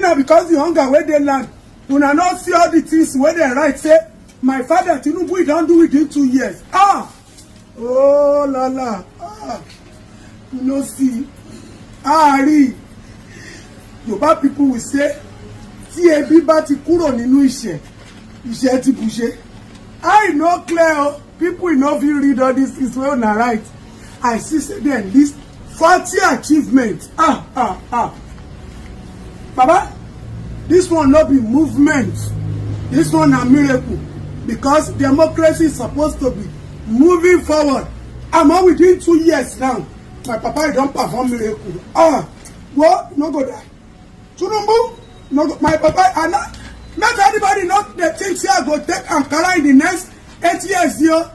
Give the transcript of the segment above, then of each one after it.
now because the hunger where they land, una not see all the things where they write say, my father Tinubu he don't do within 2 years. Oh la la. You know see. Rí. Yorùbá people will say, tí ebi bá ti kúrò nínú iṣẹ́ ti bùṣe. I no clear. People no fit read all these things wey una write. I see say dem list 40 achievements. Baba, this one no be movement. This one a miracle. Because democracy is supposed to be moving forward. I'm all within 2 years now. My papa don't perform miracle. What? No go die. Tinubu, no go. My papa, and not anybody not the things here go take Ankara in the next 8 years here.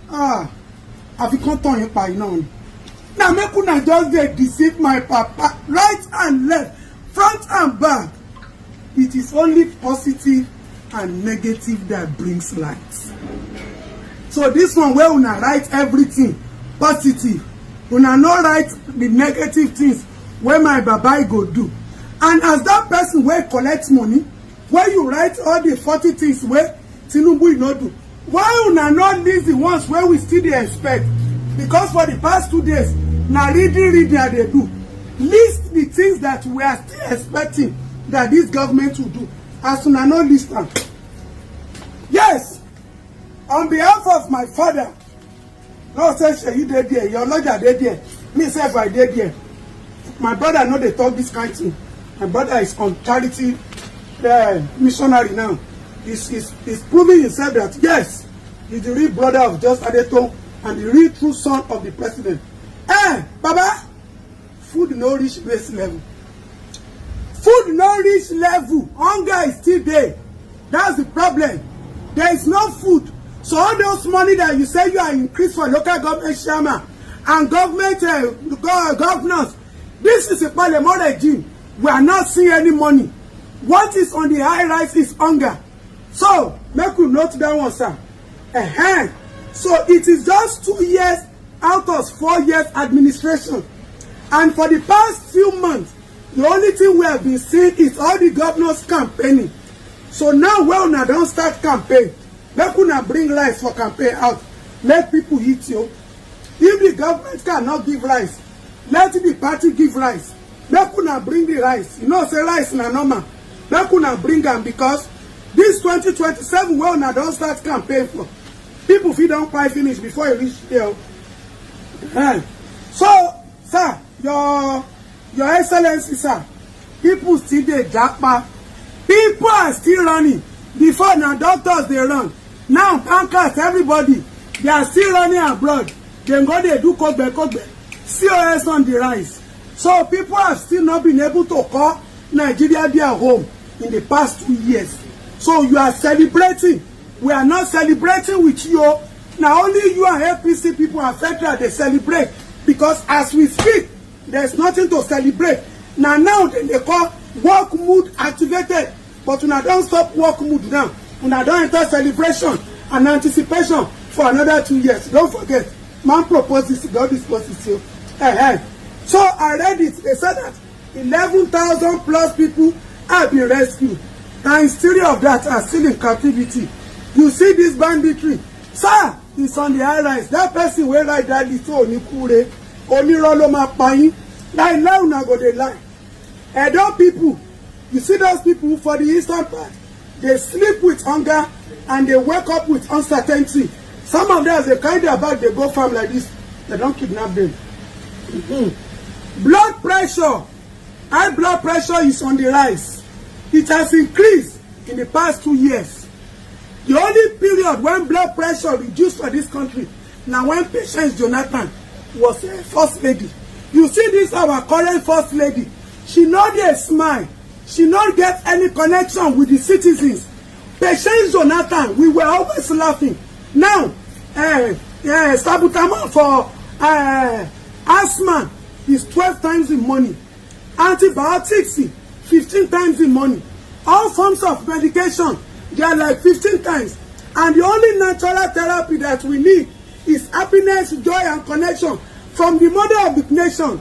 Have you come on your pie now? Now make una just dey deceive my papa right and left, front and back. It is only positive and negative that brings light. So this one where una write everything positive, una no write the negative things where my baba go do. And as that person where collect money, where you write all the 40 things where Tinubu no do, why una not list the ones where we still dey expect? Because for the past 2 days, na reading they do. List the things that we are still expecting that this government will do. As una no list them. Yes, on behalf of my father, no say you dey there, your lawyer dey there, me sef I dey there. My brother no dey talk this kind thing. My brother is on charity missionary now. He's proving himself that yes, he's the real brother of Just Adeton and the real true son of the president. Baba, food no reach base level. Food no reach level. Hunger is still there. That's the problem. There is no food. So all those money that you say you are increased for local government chairman and government governors, this is a parliament regime. We are not seeing any money. What is on the high rise is hunger. So make we note that one, sir. So it is just 2 years out of 4 years administration. And for the past few months, the only thing we have been seeing is all the governors campaigning. So now when una don't start campaign, make una bring rice for campaign out. Let people eat you. If the government cannot give rice, let the party give rice. Make una bring the rice. You know say rice na normal. Make una bring them because this 2027 when una don't start campaign for, people fit don buy finish before you reach there. So, sir, your excellency, sir, people still dey japa. People are still running. Before now doctors they run. Now bankers, everybody, they are still running abroad. They go they do kogbe. COS on the rise. So people have still not been able to call Nigeria their home in the past 2 years. So you are celebrating. We are not celebrating with you. Now only you and APC people are federal they celebrate. Because as we speak, there's nothing to celebrate. Now they call work mood activated. But when I don't stop work mood now, when I don't enter celebration and anticipation for another 2 years. Don't forget, man proposed this, God is positive. So I read it. They said that 11,000 plus people have been rescued. And 3 of that are still in captivity. You see this banditry. Sir, it's on the high rise. That person will write that little Onikure, Onirolo Mapayin. Like now, now go they lie. Edo people, you see those people for the eastern part, they sleep with hunger and they wake up with uncertainty. Some of them, as they carry their bag, they go farm like this. They don't kidnap them. Blood pressure, high blood pressure is on the rise. It has increased in the past 2 years. The only period when blood pressure reduced for this country now when Patience Jonathan was a first lady. You see this our current first lady. She not get a smile. She not get any connection with the citizens. Patience Jonathan, we were always laughing. Now, Sabutama for asthma is 12 times the money. Antibiotics 15 times the money. All forms of medication, they are like 15 times. And the only natural therapy that we need is happiness, joy, and connection from the mother of the nation.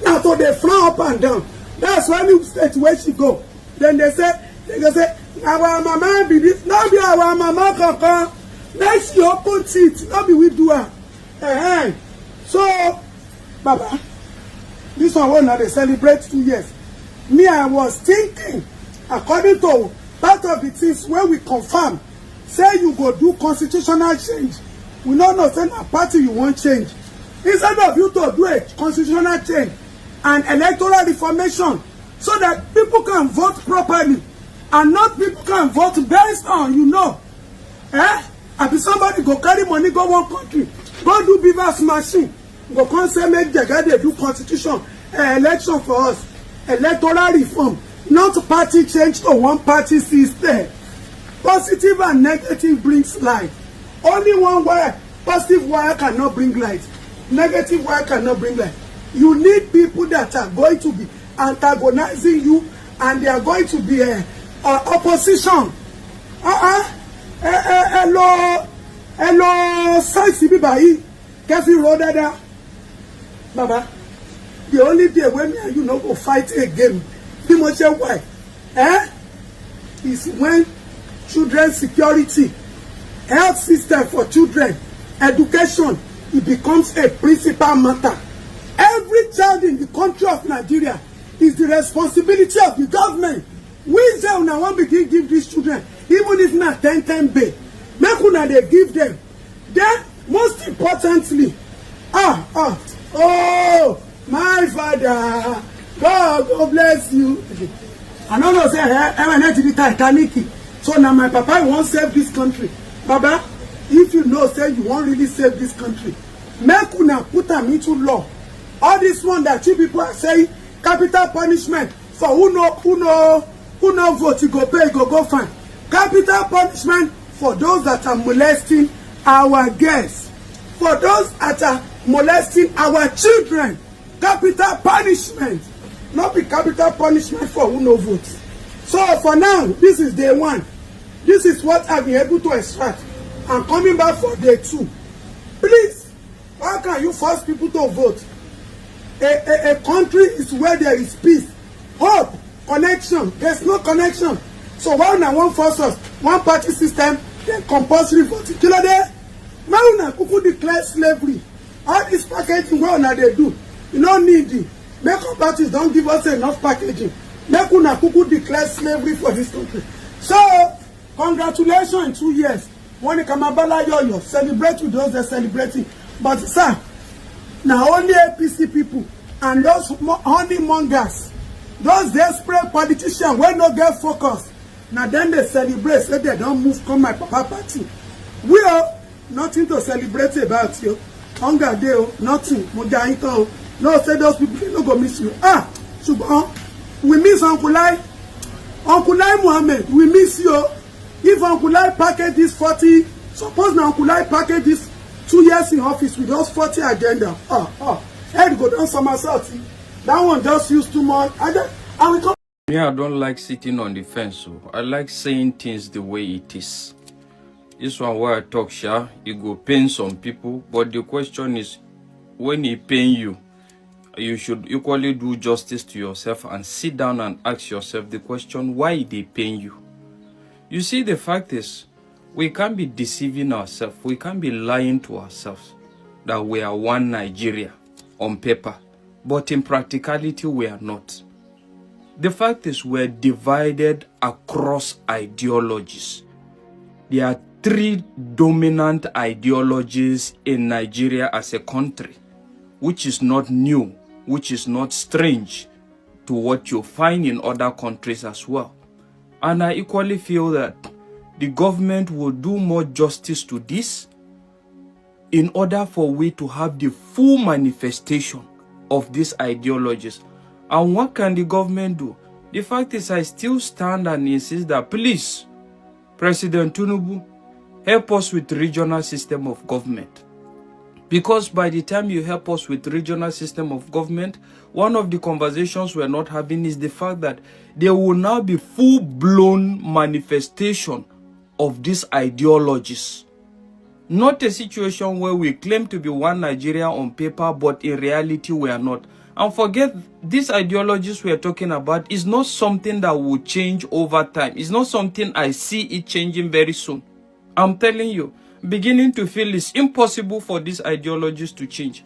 Now, so they frown up and down. That's why any state where she go. Then they go say, our mama be this, not be our mama kaka. Let's see open teeth, not be we do her. So, Baba, this one now they celebrate 2 years. Me, I was thinking, according to part of the things where we confirm, say you go do constitutional change. We don't know say a party you want change. Instead of you to do a constitutional change and electoral reformation so that people can vote properly and not people can vote based on, Abi somebody go carry money, go one country, go do beavers machine, go come say make they do constitution, election for us, electoral reform, not party change to one party system. Positive and negative brings light. Only one wire, positive wire cannot bring light. Negative wire cannot bring light. You need people that are going to be antagonizing you and they are going to be opposition. Hello, science bibayi. Kefi road there. Baba, the only day when me and you no go fight again, be much why? Is when children's security, health system for children, education, it becomes a principal matter. Every child in the country of Nigeria is the responsibility of the government. We say una wan begin give these children, even if not 10 bay, make una dey give them. Then, most importantly, oh, my father, God bless you. I don't know say I went to the Titanic. So now my papa won't save this country. Baba, if you know say you won't really save this country, make una put them into law. All this one that you people are saying, capital punishment for who no vote, you go pay, go fine. Capital punishment for those that are molesting our girls, for those that are molesting our children. Capital punishment, not be capital punishment for who no vote. So for now, this is day 1. This is what I've been able to extract. I'm coming back for day 2. Please, why can't you force people to vote? A country is where there is peace, hope, connection. There's no connection. So why not one force us, one party system, then compulsory voting? Kilo there, why not people declare slavery? All this packaging, what now they do? You don't need it. Make parties don't give us enough packaging. Make una kuku declare slavery for this country. So, congratulations in 2 years. When you come abala yo, celebrate with those that celebrating. But sir, now only APC people and those honey mongers, those desperate politicians when no get focus. Now then they celebrate, say they don't move come my papa party. We are nothing to celebrate about you. Hunger day, nothing. Mujaito. No, say those people they no go miss you. Shubon. We miss Uncle Lai Mohammed, we miss you. If Uncle Lai package this 40, suppose now Uncle Lai package this 2 years in office with those 40 agenda. Head go down somersault. That one just used too much. I don't like sitting on the fence. So I like saying things the way it is. This one where I talk, it go pain some people, but the question is, when it pain you, you should equally do justice to yourself and sit down and ask yourself the question, why they pain you? You see, the fact is, we can't be deceiving ourselves. We can't be lying to ourselves that we are one Nigeria on paper, but in practicality, we are not. The fact is, we're divided across ideologies. There are 3 dominant ideologies in Nigeria as a country, which is not new, which is not strange to what you find in other countries as well. And I equally feel that the government will do more justice to this in order for we to have the full manifestation of these ideologies. And what can the government do? The fact is, I still stand and insist that please, President Tinubu, help us with regional system of government. Because by the time you help us with regional system of government, one of the conversations we're not having is the fact that there will now be full-blown manifestation of these ideologies. Not a situation where we claim to be one Nigeria on paper, but in reality we are not. And forget, these ideologies we are talking about is not something that will change over time. It's not something I see it changing very soon. I'm telling you, beginning to feel it's impossible for these ideologies to change.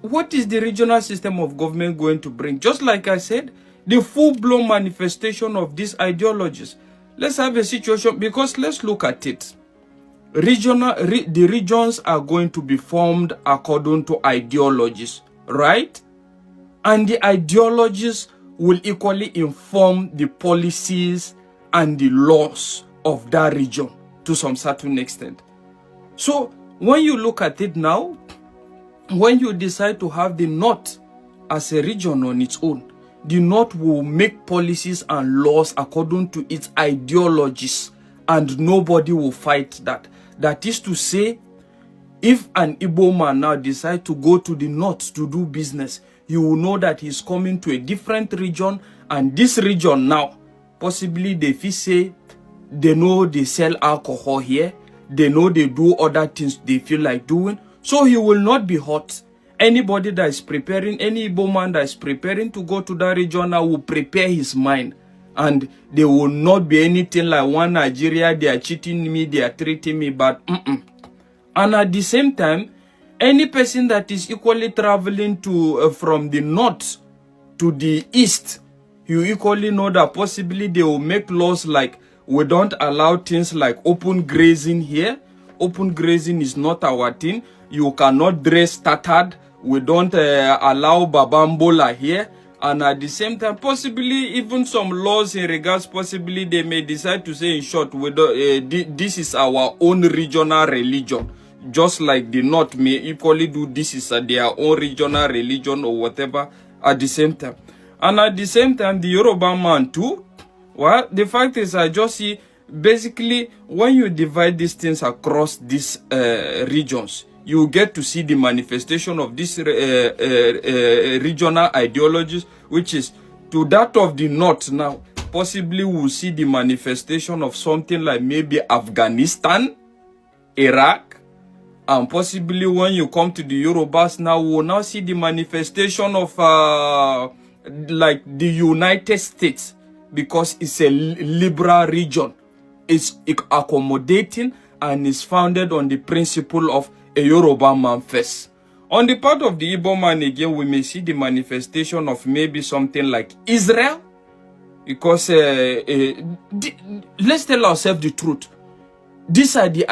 What is the regional system of government going to bring? Just like I said, the full-blown manifestation of these ideologies. Let's have a situation, because let's look at it. The regions are going to be formed according to ideologies, right? And the ideologies will equally inform the policies and the laws of that region to some certain extent. So when you look at it now, when you decide to have the North as a region on its own, the North will make policies and laws according to its ideologies, and nobody will fight that. That is to say, if an Igbo man now decides to go to the North to do business, you will know that he's coming to a different region, and this region now, possibly they feel say, they know they sell alcohol here, they know they do other things they feel like doing, so he will not be hot. Anybody that is preparing, any Igbo man that is preparing to go to that region now will prepare his mind. And there will not be anything like one Nigeria, they are cheating me, they are treating me bad. And at the same time, any person that is equally traveling to from the North to the East, you equally know that possibly they will make laws like, we don't allow things like open grazing here. Open grazing is not our thing. You cannot dress tattered. We don't allow babambola here. And at the same time, possibly even some laws in regards, possibly they may decide to say in short, we don't, this is our own regional religion. Just like the North may equally do this is their own regional religion or whatever at the same time. And at the same time, the Yoruba man too, well, the fact is I just see, basically, when you divide these things across these regions, you get to see the manifestation of these regional ideologies, which is to that of the North now. Possibly we'll see the manifestation of something like maybe Afghanistan, Iraq, and possibly when you come to the Yorubas now, we'll now see the manifestation of like the United States, because it's a liberal region. It's accommodating and is founded on the principle of a Yoruba man first. On the part of the Igbo man again, we may see the manifestation of maybe something like Israel, because let's tell ourselves the truth. These are the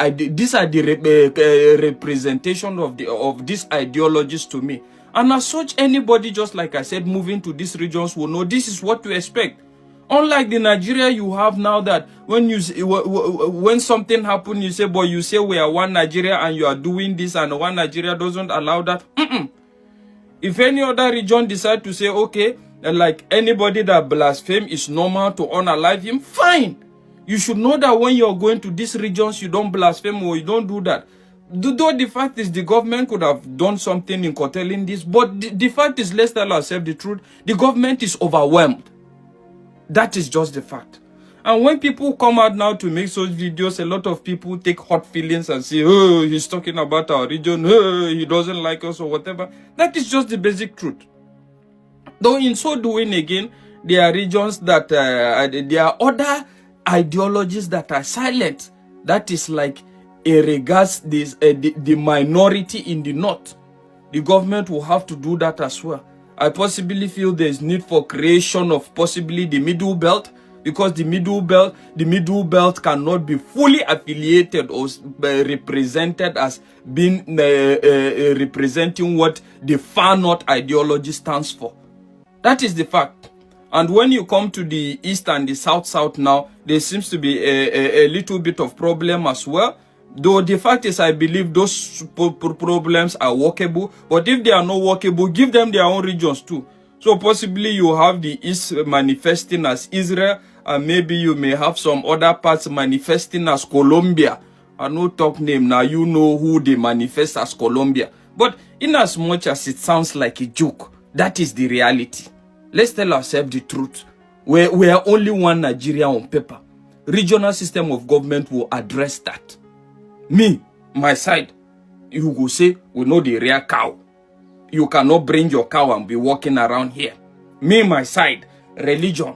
representation of these ideologies to me, and as such, anybody, just like I said, moving to these regions will know this is what to expect. Unlike the Nigeria you have now, that when something happens, you say, boy, you say we are one Nigeria and you are doing this, and one Nigeria doesn't allow that. If any other region decide to say, okay, like anybody that blaspheme is normal to unalive him, fine. You should know that when you're going to these regions, you don't blaspheme or you don't do that. Though the fact is the government could have done something in curtailing this, but the fact is, let's tell ourselves the truth, the government is overwhelmed. That is just the fact. And when people come out now to make such videos, a lot of people take hot feelings and say, oh, he's talking about our region, oh, he doesn't like us or whatever. That is just the basic truth. Though in so doing again, there are regions that, there are other ideologies that are silent. That is like, in regards this, the minority in the North. The government will have to do that as well. I possibly feel there is need for creation of possibly the middle belt, because the middle belt cannot be fully affiliated or represented as being representing what the far North ideology stands for. That is the fact. And when you come to the East and the South now, there seems to be a little bit of problem as well. Though the fact is, I believe those problems are workable. But if they are not workable, give them their own regions too. So possibly you have the East manifesting as Israel, and maybe you may have some other parts manifesting as Colombia. I no talk name now, you know who they manifest as Colombia. But in as much as it sounds like a joke, that is the reality. Let's tell ourselves the truth. We are only one Nigeria on paper. Regional system of government will address that. Me, my side, you go say, we know the real cow. you cannot bring your cow and be walking around here. Me, my side, religion,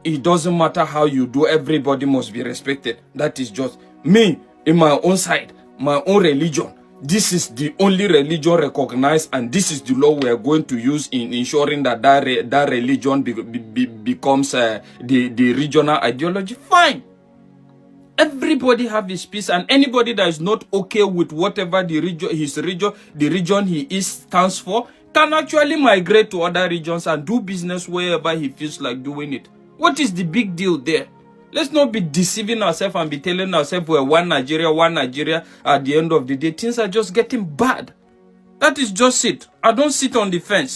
it doesn't matter how you do, everybody must be respected. That is just me, in my own side, my own religion. This is the only religion recognized, and this is the law we are going to use in ensuring that that religion becomes the regional ideology. Fine. Everybody have his peace, and anybody that is not okay with whatever the region he is stands for, can actually migrate to other regions and do business wherever he feels like doing it. What is the big deal there? Let's not be deceiving ourselves and be telling ourselves we're one Nigeria. At the end of the day, things are just getting bad. That is just it. I don't sit on the fence.